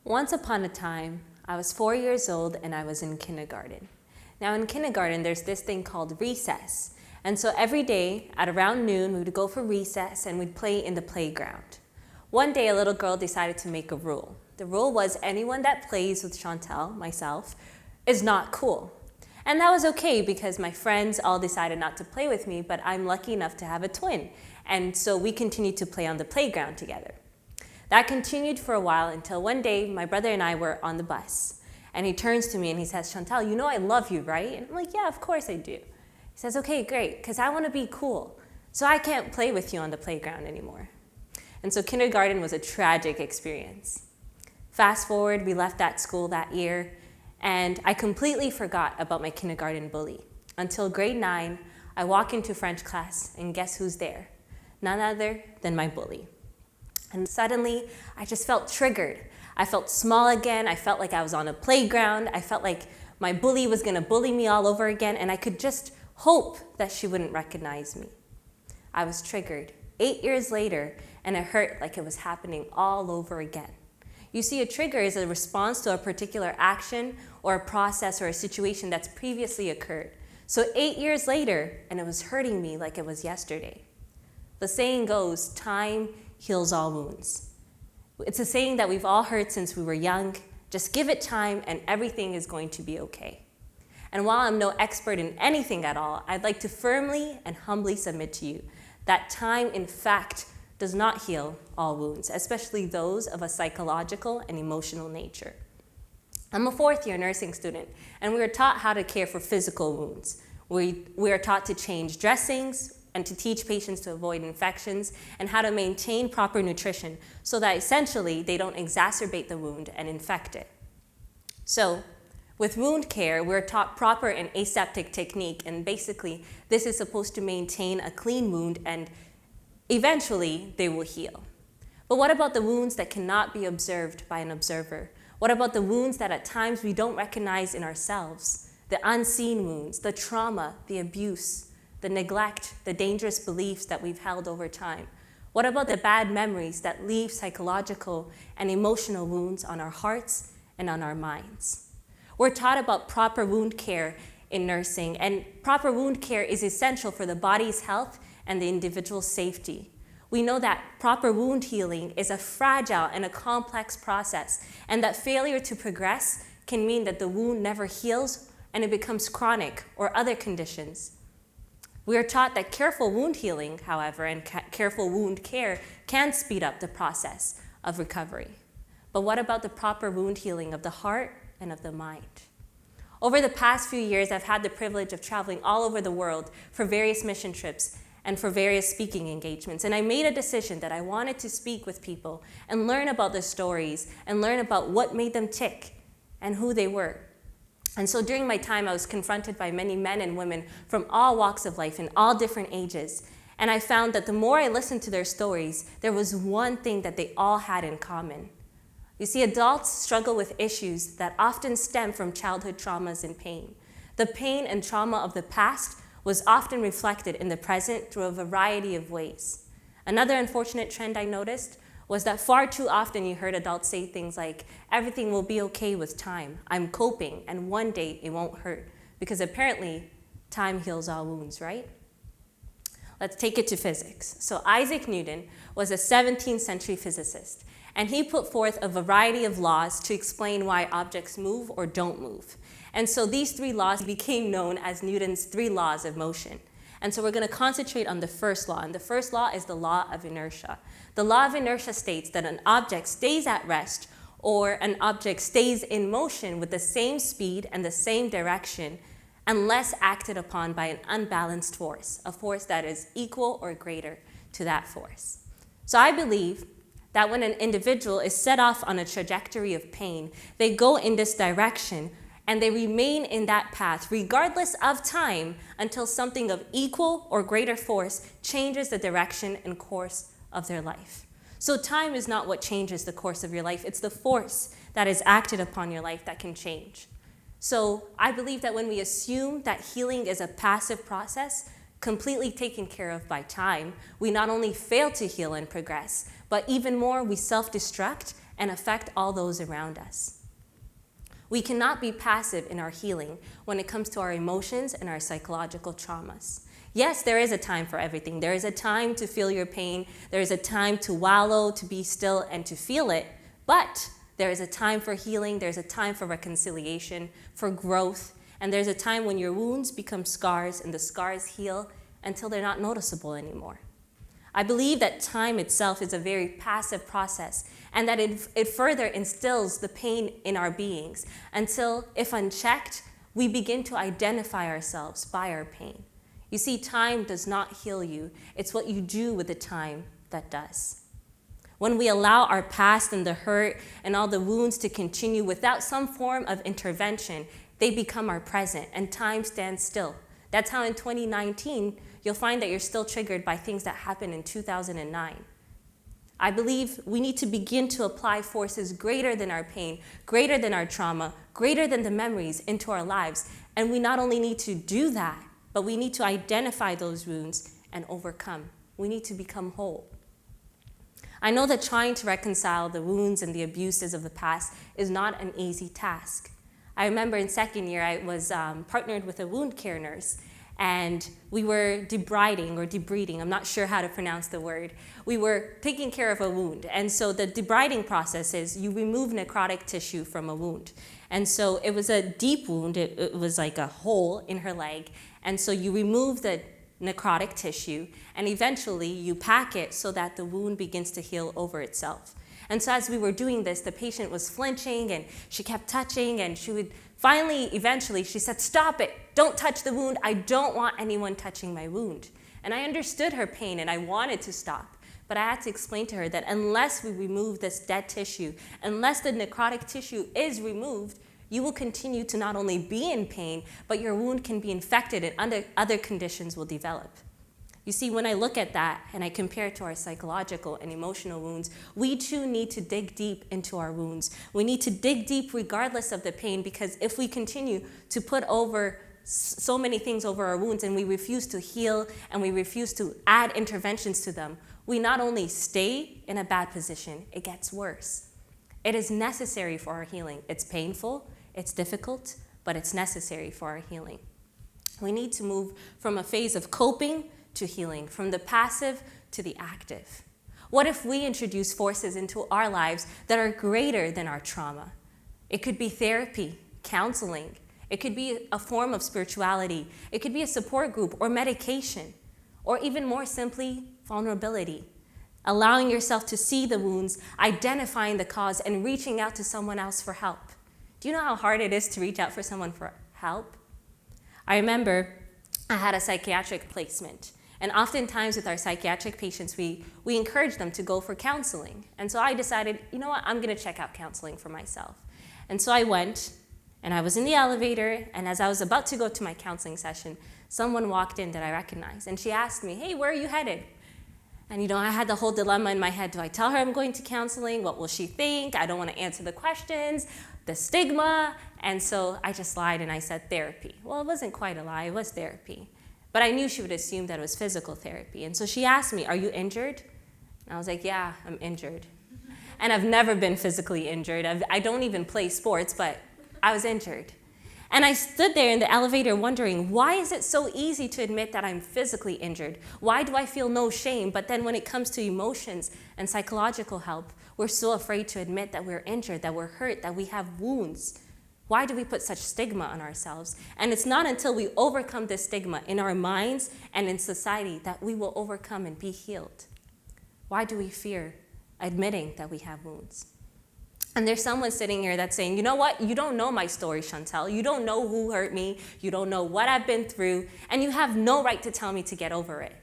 Once upon a time, I was 4 years old and I was in kindergarten. Now in kindergarten, there's this thing called recess. And so every day at around noon, we would go for recess and we'd play in the playground. One day, a little girl decided to make a rule. The rule was anyone that plays with Chantal, myself, is not cool. And that was okay because my friends all decided not to play with me, but I'm lucky enough to have a twin. And so we continued to play on the playground together. That continued for a while until one day my brother and I were on the bus. And he turns to me and he says, "Chantal, you know I love you, right?" And I'm like, "Yeah, of course I do." He says, "Okay, great, because I want to be cool. So I can't play with you on the playground anymore." And so kindergarten was a tragic experience. Fast forward, we left that school that year, and I completely forgot about my kindergarten bully. Until grade 9, I walk into French class, and guess who's there? None other than my bully. And suddenly, I just felt triggered. I felt small again. I felt like I was on a playground. I felt like my bully was going to bully me all over again, and I could just hope that she wouldn't recognize me. I was triggered 8 years later, and it hurt like it was happening all over again. You see, a trigger is a response to a particular action or a process or a situation that's previously occurred. So 8 years later, and it was hurting me like it was yesterday. The saying goes, time heals all wounds. It's a saying that we've all heard since we were young. Just give it time and everything is going to be okay. And while I'm no expert in anything at all, I'd like to firmly and humbly submit to you that time, in fact, does not heal all wounds, especially those of a psychological and emotional nature. I'm a fourth-year nursing student, and we were taught how to care for physical wounds. We are taught to change dressings and to teach patients to avoid infections and how to maintain proper nutrition so that essentially they don't exacerbate the wound and infect it. So, with wound care, we're taught proper and aseptic technique, and basically this is supposed to maintain a clean wound and eventually they will heal. But what about the wounds that cannot be observed by an observer? What about the wounds that at times we don't recognize in ourselves? The unseen wounds, the trauma, the abuse, the neglect, the dangerous beliefs that we've held over time? What about the bad memories that leave psychological and emotional wounds on our hearts and on our minds? We're taught about proper wound care in nursing, and proper wound care is essential for the body's health and the individual's safety. We know that proper wound healing is a fragile and a complex process, and that failure to progress can mean that the wound never heals and it becomes chronic or other conditions. We are taught that careful wound healing, however, and careful wound care can speed up the process of recovery. But what about the proper wound healing of the heart and of the mind? Over the past few years, I've had the privilege of traveling all over the world for various mission trips and for various speaking engagements. And I made a decision that I wanted to speak with people and learn about their stories and learn about what made them tick and who they were. And so during my time, I was confronted by many men and women from all walks of life in all different ages. And I found that the more I listened to their stories, there was one thing that they all had in common. You see, adults struggle with issues that often stem from childhood traumas and pain. The pain and trauma of the past was often reflected in the present through a variety of ways. Another unfortunate trend I noticed was that far too often you heard adults say things like, "Everything will be okay with time, I'm coping, and one day it won't hurt," because apparently time heals all wounds, right? Let's take it to physics. So Isaac Newton was a 17th century physicist, and he put forth a variety of laws to explain why objects move or don't move. And so these 3 laws became known as Newton's 3 laws of motion. And so we're going to concentrate on the first law, and the first law is the law of inertia. The law of inertia states that an object stays at rest or an object stays in motion with the same speed and the same direction unless acted upon by an unbalanced force, a force that is equal or greater to that force. So I believe that when an individual is set off on a trajectory of pain, they go in this direction and they remain in that path regardless of time until something of equal or greater force changes the direction and course of their life. So time is not what changes the course of your life, it's the force that is acted upon your life that can change. So I believe that when we assume that healing is a passive process, completely taken care of by time, we not only fail to heal and progress, but even more, we self-destruct and affect all those around us. We cannot be passive in our healing when it comes to our emotions and our psychological traumas. Yes, there is a time for everything. There is a time to feel your pain. There is a time to wallow, to be still, and to feel it. But there is a time for healing. There's a time for reconciliation, for growth. And there's a time when your wounds become scars and the scars heal until they're not noticeable anymore. I believe that time itself is a very passive process and that it further instills the pain in our beings until, if unchecked, we begin to identify ourselves by our pain. You see, time does not heal you. It's what you do with the time that does. When we allow our past and the hurt and all the wounds to continue without some form of intervention, they become our present and time stands still. That's how in 2019, you'll find that you're still triggered by things that happened in 2009. I believe we need to begin to apply forces greater than our pain, greater than our trauma, greater than the memories into our lives. And we not only need to do that, but we need to identify those wounds and overcome. We need to become whole. I know that trying to reconcile the wounds and the abuses of the past is not an easy task. I remember in second year, I was partnered with a wound care nurse, and we were debriding or debriding. I'm not sure how to pronounce the word. We were taking care of a wound. And so the debriding process is you remove necrotic tissue from a wound. And so it was a deep wound. It was like a hole in her leg. And so you remove the necrotic tissue, and eventually you pack it so that the wound begins to heal over itself. And so as we were doing this, the patient was flinching and she kept touching, and she would eventually she said, "Stop it, don't touch the wound. I don't want anyone touching my wound." And I understood her pain and I wanted to stop, but I had to explain to her that unless we remove this dead tissue, unless the necrotic tissue is removed, you will continue to not only be in pain, but your wound can be infected and other conditions will develop. You see, when I look at that and I compare it to our psychological and emotional wounds, we too need to dig deep into our wounds. We need to dig deep regardless of the pain, because if we continue to put over so many things over our wounds and we refuse to heal and we refuse to add interventions to them, we not only stay in a bad position, it gets worse. It is necessary for our healing. It's painful, it's difficult, but it's necessary for our healing. We need to move from a phase of coping to healing, from the passive to the active. What if we introduce forces into our lives that are greater than our trauma? It could be therapy, counseling. It could be a form of spirituality. It could be a support group or medication, or even more simply, vulnerability. Allowing yourself to see the wounds, identifying the cause, and reaching out to someone else for help. Do you know how hard it is to reach out for someone for help? I remember I had a psychiatric placement. And oftentimes with our psychiatric patients, we encourage them to go for counseling. And so I decided, you know what, I'm gonna check out counseling for myself. And so I went, and I was in the elevator, and as I was about to go to my counseling session, someone walked in that I recognized, and she asked me, "Hey, where are you headed?" And I had the whole dilemma in my head. Do I tell her I'm going to counseling? What will she think? I don't want to answer the questions, the stigma. And so I just lied and I said therapy. Well, it wasn't quite a lie, it was therapy. But I knew she would assume that it was physical therapy. And so she asked me, "Are you injured?" And I was like, "Yeah, I'm injured." And I've never been physically injured. I don't even play sports, but I was injured. And I stood there in the elevator wondering, why is it so easy to admit that I'm physically injured? Why do I feel no shame? But then when it comes to emotions and psychological help, we're so afraid to admit that we're injured, that we're hurt, that we have wounds. Why do we put such stigma on ourselves? And it's not until we overcome this stigma in our minds and in society that we will overcome and be healed. Why do we fear admitting that we have wounds? And there's someone sitting here that's saying, "You know what? You don't know my story, Chantal. You don't know who hurt me. You don't know what I've been through. And you have no right to tell me to get over it."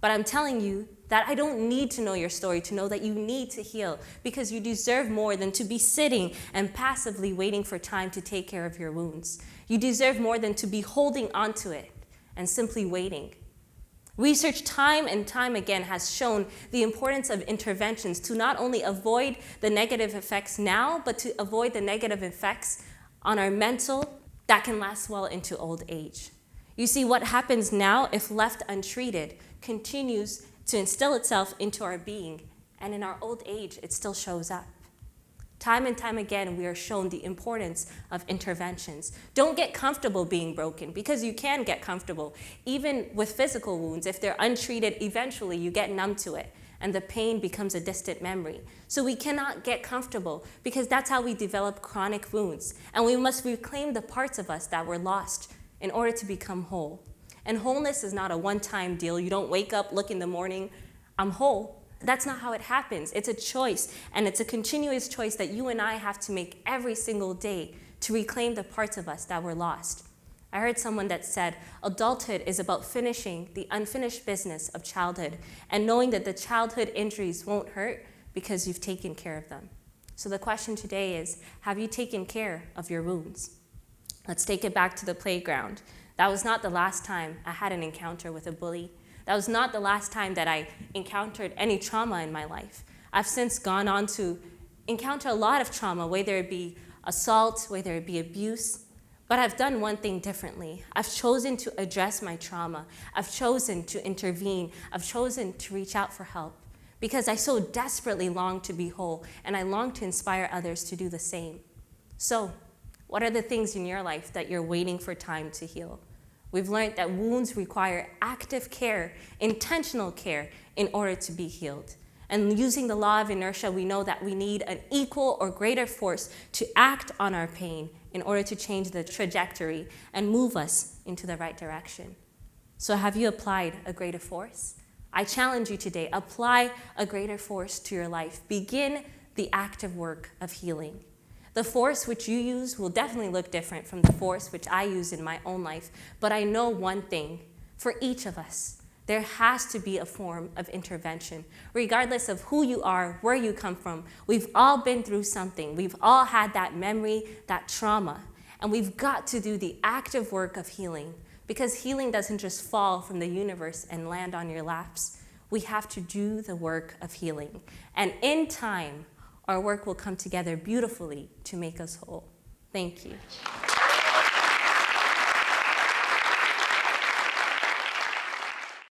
But I'm telling you that I don't need to know your story to know that you need to heal, because you deserve more than to be sitting and passively waiting for time to take care of your wounds. You deserve more than to be holding onto it and simply waiting. Research time and time again has shown the importance of interventions to not only avoid the negative effects now, but to avoid the negative effects on our mental that can last well into old age. You see, what happens now, if left untreated, continues to instill itself into our being, and in our old age, it still shows up. Time and time again, we are shown the importance of interventions. Don't get comfortable being broken, because you can get comfortable. Even with physical wounds, if they're untreated, eventually you get numb to it, and the pain becomes a distant memory. So we cannot get comfortable, because that's how we develop chronic wounds. And we must reclaim the parts of us that were lost in order to become whole. And wholeness is not a one-time deal. You don't wake up, look in the morning, I'm whole. That's not how it happens. It's a choice, and it's a continuous choice that you and I have to make every single day to reclaim the parts of us that were lost. I heard someone that said, adulthood is about finishing the unfinished business of childhood and knowing that the childhood injuries won't hurt because you've taken care of them. So the question today is, have you taken care of your wounds? Let's take it back to the playground. That was not the last time I had an encounter with a bully. That was not the last time that I encountered any trauma in my life. I've since gone on to encounter a lot of trauma, whether it be assault, whether it be abuse, but I've done one thing differently. I've chosen to address my trauma. I've chosen to intervene. I've chosen to reach out for help because I so desperately long to be whole, and I long to inspire others to do the same. So, what are the things in your life that you're waiting for time to heal? We've learned that wounds require active care, intentional care, in order to be healed. And using the law of inertia, we know that we need an equal or greater force to act on our pain in order to change the trajectory and move us into the right direction. So have you applied a greater force? I challenge you today, apply a greater force to your life. Begin the active work of healing. The force which you use will definitely look different from the force which I use in my own life, but I know one thing, for each of us, there has to be a form of intervention. Regardless of who you are, where you come from, we've all been through something. We've all had that memory, that trauma, and we've got to do the active work of healing, because healing doesn't just fall from the universe and land on your laps. We have to do the work of healing, and in time, our work will come together beautifully to make us whole. Thank you.